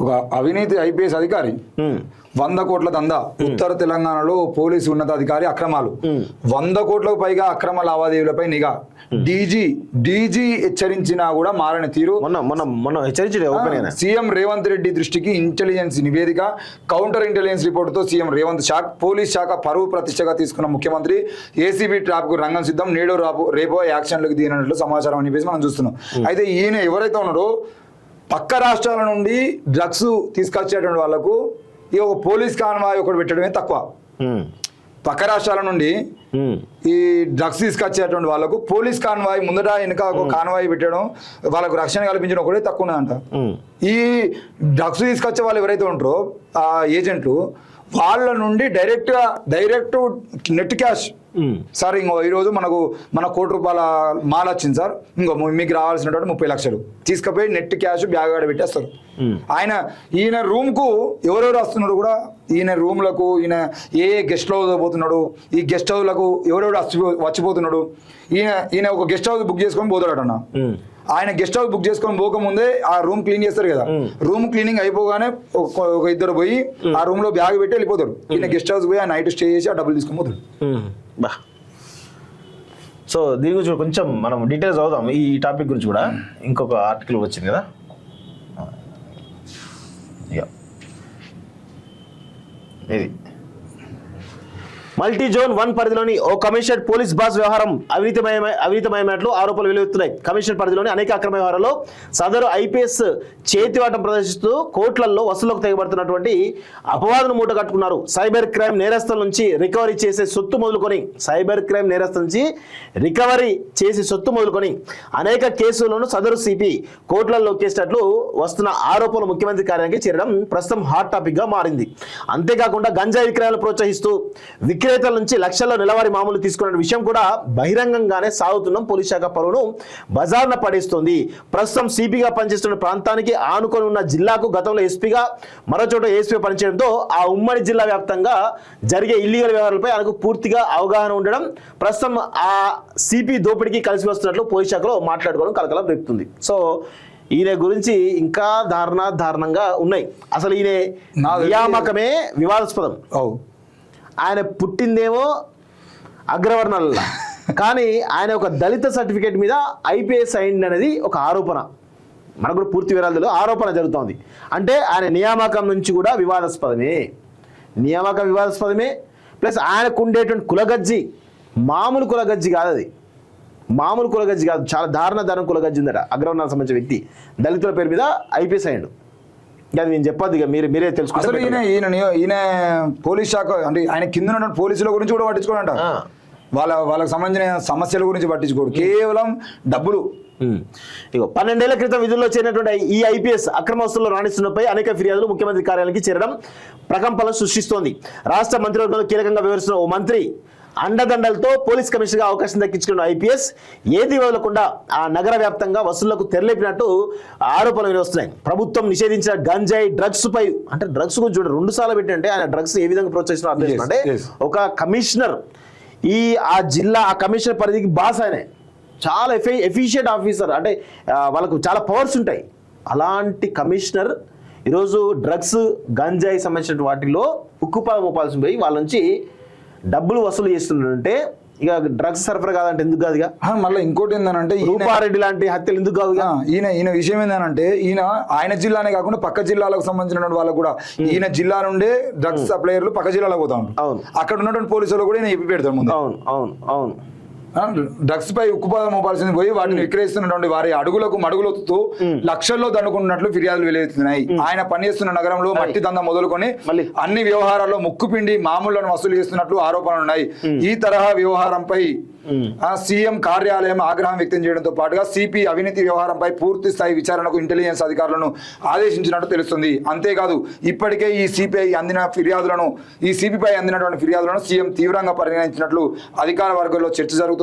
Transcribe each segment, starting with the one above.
ఒక అవినీతి ఐపీఎస్ అధికారి 100 కోట్ల దందా ఉత్తర తెలంగాణలో పోలీసు ఉన్నతాధికారి అక్రమాలు 100 కోట్లకు పైగా అక్రమ లావాదేవీలపై నిఘా డీజీ హెచ్చరించినా కూడా మారని తీరు సీఎం రేవంత్ రెడ్డి దృష్టికి ఇంటెలిజెన్స్ నివేదిక కౌంటర్ ఇంటెలిజెన్స్ రిపోర్టుతో సీఎం రేవంత్ పోలీస్ శాఖ పరువు ప్రతిష్టగా తీసుకున్న ముఖ్యమంత్రి ఏసీబీ ట్రాప్ కు రంగం సిద్ధం నేడు రేపో యాక్షన్లకు దిగినట్లు సమాచారం అని చెప్పేసి మనం చూస్తున్నాం. అయితే ఈయన ఎవరైతే ఉన్నారో పక్క రాష్ట్రాల నుండి డ్రగ్స్ తీసుకొచ్చేటువంటి వాళ్ళకు ఈ ఒక పోలీస్ కాన్వాయ్ ఒకటి పెట్టడమే తక్కువ. పక్క రాష్ట్రాల నుండి ఈ డ్రగ్స్ తీసుకొచ్చేటువంటి వాళ్ళకు పోలీస్ కాన్వాయ్ ముందట వెనుక ఒక కాన్వాయ్ పెట్టడం వాళ్ళకు రక్షణ కల్పించడం ఒకటే తక్కువ ఉన్నదంట. ఈ డ్రగ్స్ తీసుకొచ్చే వాళ్ళు ఎవరైతే ఉంటారో ఆ ఏజెంట్లు వాళ్ళ నుండి డైరెక్ట్ నెట్ క్యాష్ సార్ ఇంకో ఈరోజు మన ₹1 మాల్ వచ్చింది సార్, ఇంకో మీకు రావాల్సినటువంటి 30 లక్షలు తీసుకుపోయి నెట్ క్యాష్ బ్యాగ్ ఆడ పెట్టేస్తారు. ఈయన రూమ్ కు ఎవరెవరు వస్తున్నాడు కూడా ఈయన రూమ్లకు ఈయన ఏ గెస్ట్ హౌస్ పోతున్నాడు, ఈ గెస్ట్ హౌస్లకు ఎవరెవరు వచ్చిపోతున్నాడు. ఈయన ఒక గెస్ట్ హౌస్ బుక్ చేసుకొని పోతాడన్న. ఆయన గెస్ట్ హౌస్ బుక్ చేసుకొని పోకముందే ఆ రూమ్ క్లీన్ చేస్తారు కదా, రూమ్ క్లీనింగ్ అయిపోగానే ఒక ఇద్దరు పోయి ఆ రూమ్ లో బ్యాగ్ పెట్టి వెళ్ళిపోతాడు. ఈయన గెస్ట్ హౌస్ పోయి ఆ నైట్ స్టే చేసి ఆ డబ్బులు తీసుకొని పోతాడు. సో దీని గురించి కొంచెం మనం డీటెయిల్స్ అవుదాం. ఈ టాపిక్ గురించి కూడా ఇంకొక ఆర్టికల్ వచ్చింది కదా, ఇది మల్టీ జోన్ 1 పరిధిలోని ఓ కమిషనర్ పోలీస్ బాస్ వ్యవహారం అవినీతిమయమైనట్లు ఆరోపణలు వెలువెత్తున్నాయి. కమిషనర్ పరిధిలోని అనేక అక్రమ వ్యవహారాల్లో సదరు ఐపీఎస్ చేతివాటం ప్రదర్శిస్తూ కోట్లలో వసూలకు తెగబడుతున్నటువంటి అపవాదును మూట కట్టుకున్నారు. సైబర్ క్రైమ్ నేరస్తుల నుంచి రికవరీ చేసే సొత్తు మొదలుకొని అనేక కేసులను సదరు సిపి కోట్లలో కేసినట్లు వస్తున్న ఆరోపణలు ముఖ్యమంత్రి కార్యాలయానికి చేరడం ప్రస్తుతం హాట్ టాపిక్ గా మారింది. అంతేకాకుండా గంజాయి విక్రయాలు ప్రోత్సహిస్తూ విక్రేతల నుంచి లక్షల్లో నెలవారీ మామూలు తీసుకున్న విషయం కూడా బహిరంగంగానే సాగుతున్నాం. పోలీస్ శాఖ పరువును బజార్న పడేస్తోంది. ప్రస్తుతం సిపిగా పనిచేస్తున్న ప్రాంతానికి ఆనుకొని ఉన్న జిల్లాకు గతంలో ఎస్పీగా మరోచోట ఏసీగా పనిచేయడంతో ఆ ఉమ్మడి జిల్లా వ్యాప్తంగా జరిగే ఇల్లీగల్ వ్యవహారాలపై ఆయనకు పూర్తిగా అవగాహన ఉండడం ప్రస్తుతం ఆ సిపి దోపిడికి కలిసి వస్తున్నట్లు పోలీస్ శాఖలో మాట్లాడుకోవడం కలకలం రేపుతుంది. సో ఈయన గురించి ఇంకా దారుణంగా ఉన్నాయి. అసలు ఈయన నియామకమే వివాదాస్పదం. ఆయన పుట్టిందేమో అగ్రవర్ణాలలో, కానీ ఆయన ఒక దళిత సర్టిఫికేట్ మీద ఐపీఎస్ అయింది అనేది ఒక ఆరోపణ. మనకు కూడా పూర్తి వివరాలు ఆరోపణ జరుగుతోంది. అంటే ఆయన నియామకం నుంచి కూడా వివాదాస్పదమే. ప్లస్ ఆయనకు ఉండేటువంటి కులగజ్జి మామూలు కులగజ్జి కాదు, అది మామూలు కులగజ్జి కాదు, చాలా దారుణ కులగజ్జి ఉందట. అగ్రవర్ణాలకు సంబంధించిన వ్యక్తి దళితుల పేరు మీద ఐపీఎస్ అయ్యాడు. అది నేను చెప్పదు, ఇక మీరే తెలుసుకోవాలి. ఈయన పోలీస్ శాఖ అంటే ఆయన కింద ఉన్న పోలీసుల గురించి కూడా పట్టించుకోడంట. వాళ్ళకి సంబంధించిన సమస్యల గురించి పట్టించుకోడు, కేవలం డబ్బులు. ఇగో 12 ఏళ్ల క్రితం విధుల్లో చేరినటువంటి ఈ ఐపీఎస్ అక్రమ వస్తువుల్లో రాణిస్తున్నపై అనేక ఫిర్యాదులు ముఖ్యమంత్రి కార్యాలయానికి చేరడం ప్రకంపనలు సృష్టిస్తోంది. రాష్ట్ర మంత్రివర్గంలో కీలకంగా వ్యవహరిస్తున్న ఓ మంత్రి అండదండలతో పోలీస్ కమిషనర్గా అవకాశం దక్కించుకున్న ఐపీఎస్ ఏది వదలకుండా ఆ నగర వ్యాప్తంగా వసూళ్లకు తెరలేపినట్టు ఆరోపణలు వినొస్తున్నాయి. ప్రభుత్వం నిషేధించిన గంజాయి డ్రగ్స్ పై, అంటే డ్రగ్స్ గురించి చూడండి 2 సార్లు పెట్టంటే ఆయన డ్రగ్స్ ఏ విధంగా ప్రోత్సహిస్తున్నారు అర్థం చేసుకోండి. ఒక కమిషనర్ ఆ కమిషనర్ పరిధికి బాస్ ఆయన, చాలా ఎఫిషియెంట్ ఆఫీసర్, అంటే వాళ్ళకు చాలా పవర్స్ ఉంటాయి. అలాంటి కమిషనర్ ఈరోజు డ్రగ్స్ గంజాయి సంబంధించిన వాటిలో ఉక్కుపాదం మోపాల్సి పోయి వాళ్ళ నుంచి డబ్బులు వసూలు చేస్తున్నాడంటే ఇక డ్రగ్స్ సరఫరా కాదంటే ఎందుకు కాదుగా. మళ్ళీ ఇంకోటి ఏంటంటే రూపారెడ్డి లాంటి హత్యలు ఎందుకు కాదుగా. ఈయన విషయం ఏంటంటే ఆయన జిల్లానే కాకుండా పక్క జిల్లాలకు సంబంధించిన వాళ్ళకు కూడా ఈయన జిల్లా నుండే డ్రగ్స్ సప్లయర్లు పక్క జిల్లాలకు పోతా ఉంటారు. అవును, అక్కడ ఉన్నటువంటి పోలీసులు కూడా ఈయన చెప్పి పెడతారు ముందు. అవును డ్రగ్స్ పై ఉక్కుపాదం మోపాల్సింది పోయి వాటిని విక్రయిస్తున్నటువంటి వారి అడుగులకు మడుగులొత్తుతూ లక్షల్లో దండుకున్నట్లు ఫిర్యాదులు వెలువెత్తుతున్నాయి. ఆయన పనిచేస్తున్న నగరంలో మట్టి దంద మొదలుకొని అన్ని వ్యవహారాల్లో ముక్కుపిండి మామూళ్లను వసూలు చేస్తున్నట్లు ఆరోపణలు ఉన్నాయి. ఈ తరహా వ్యవహారంపై సీఎం కార్యాలయం ఆగ్రహం వ్యక్తం చేయడంతో పాటుగా సిపి అవినీతి వ్యవహారంపై పూర్తి స్థాయి విచారణకు ఇంటెలిజెన్స్ అధికారులను ఆదేశించినట్టు తెలుస్తుంది. అంతేకాదు ఇప్పటికే ఈ సిపిపై అందినటువంటి ఫిర్యాదులను సీఎం తీవ్రంగా పరిగణించినట్లు అధికార వర్గంలో చర్చ జరుగుతుంది.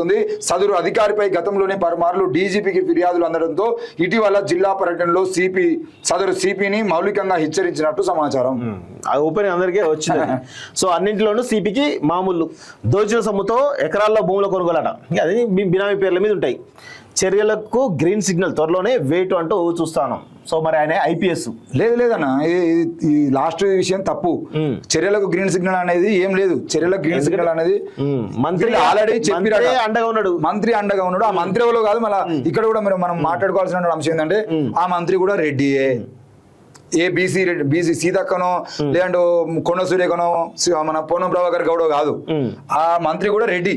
సదరు అధికారిపై గతంలోనే పలుమార్లు డీజీపీకి ఫిర్యాదులు అందడంతో ఇటీవల జిల్లా పర్యటనలో సదరు సిపిని మౌలికంగా హెచ్చరించినట్టు సమాచారం. ఓపెన్ అందరికీ వచ్చింది. సో అన్నింటిలోనూ సిపికి మామూలు దోచిన సొమ్ముతో ఎకరాల్లో భూముల కొనుగోలట, అది బినామీ పేర్ల మీద ఉంటాయి. చర్యలకు గ్రీన్ సిగ్నల్ త్వరలోనే వెయిట్ అంటూ చూస్తాను. సో మరి ఆయన ఐపీఎస్. లేదన్న ఈ లాస్ట్ విషయం తప్పు. చర్యలకు గ్రీన్ సిగ్నల్ అనేది ఏం లేదు. చర్యలకు గ్రీన్ సిగ్నల్ అనేది మంత్రి ఆల్రెడీ చెప్పిరాడు, అండగా ఉన్నాడు. మంత్రి అండగా ఉన్నాడు. ఆ మంత్రి ఎవరో కాదు. మళ్ళీ ఇక్కడ కూడా మనం మాట్లాడుకోవాల్సిన అంశం ఏంటంటే ఆ మంత్రి కూడా రెడ్డియే. ఏ బీసీ సీతక్కనో లేదంటే కొండ సూర్యకనో మన పొన్నం ప్రభాకర్ గౌడో కాదు. ఆ మంత్రి కూడా రెడ్డి.